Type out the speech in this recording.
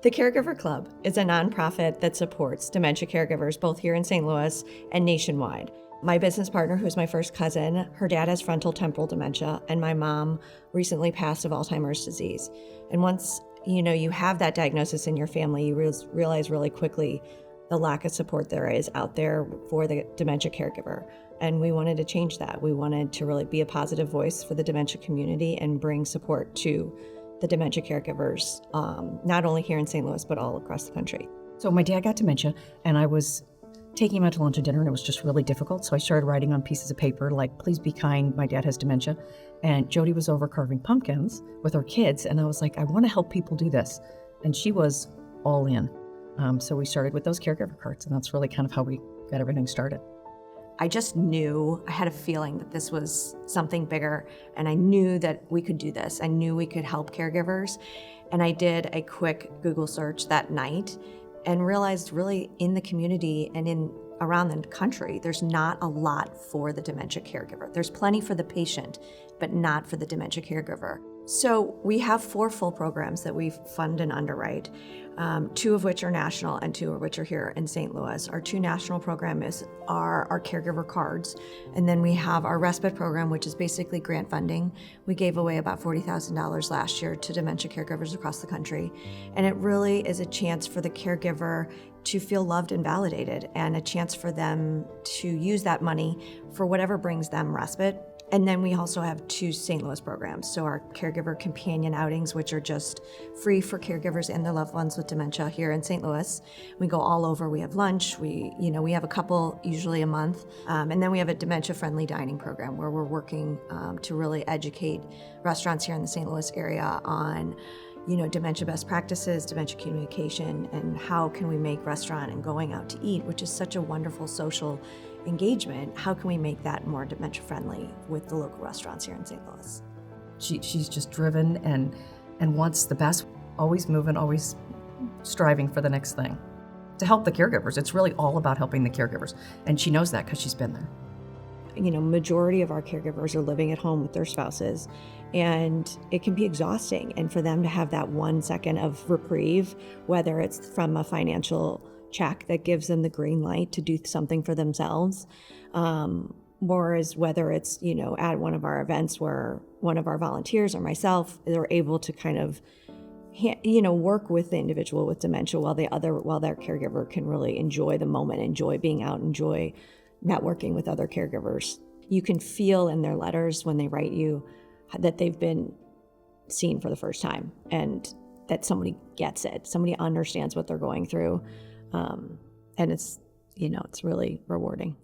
The Caregiver Club is a nonprofit that supports dementia caregivers both here in St. Louis and nationwide. My business partner, who's my first cousin, her dad has frontal temporal dementia, and my mom recently passed of Alzheimer's disease. And once you have that diagnosis in your family, you realize really quickly the lack of support there is out there for the dementia caregiver. And we wanted to change that. We wanted to really be a positive voice for the dementia community and bring support to the dementia caregivers, not only here in St. Louis, but all across the country. So my dad got dementia, and I was taking him out to lunch and dinner, and it was just really difficult. So I started writing on pieces of paper, like, please be kind, my dad has dementia. And Jodie was over carving pumpkins with her kids, and I was like, I want to help people do this. And she was all in. So we started with those caregiver cards, and that's really kind of how we got everything started. I just knew, I had a feeling that this was something bigger, and I knew that we could do this. I knew we could help caregivers. And I did a quick Google search that night and realized really in the community and around the country, there's not a lot for the dementia caregiver. There's plenty for the patient, but not for the dementia caregiver. So we have 4 full programs that we fund and underwrite, 2 of which are national and 2 of which are here in St. Louis. Our 2 national programs are our caregiver cards, and then we have our respite program, which is basically grant funding. We gave away about $40,000 last year to dementia caregivers across the country, and it really is a chance for the caregiver to feel loved and validated, and a chance for them to use that money for whatever brings them respite. And then we also have 2 St. Louis programs. So our caregiver companion outings, which are just free for caregivers and their loved ones with dementia here in St. Louis. We go all over. We have lunch. We have a couple usually a month. And then we have a dementia-friendly dining program where we're working to really educate restaurants here in the St. Louis area on dementia best practices, dementia communication, and how can we make restaurant and going out to eat, which is such a wonderful social engagement, how can we make that more dementia friendly with the local restaurants here in St. Louis? She's just driven and wants the best, always moving, always striving for the next thing. To help the caregivers, it's really all about helping the caregivers. And she knows that because she's been there. Majority of our caregivers are living at home with their spouses, and it can be exhausting. And for them to have that 1 second of reprieve, whether it's from a financial check that gives them the green light to do something for themselves, or as whether it's, at one of our events where one of our volunteers or myself, they're able to kind of, work with the individual with dementia while their caregiver can really enjoy the moment, enjoy being out, enjoy networking with other caregivers. You can feel in their letters when they write you that they've been seen for the first time and that somebody gets it, somebody understands what they're going through. And it's really rewarding.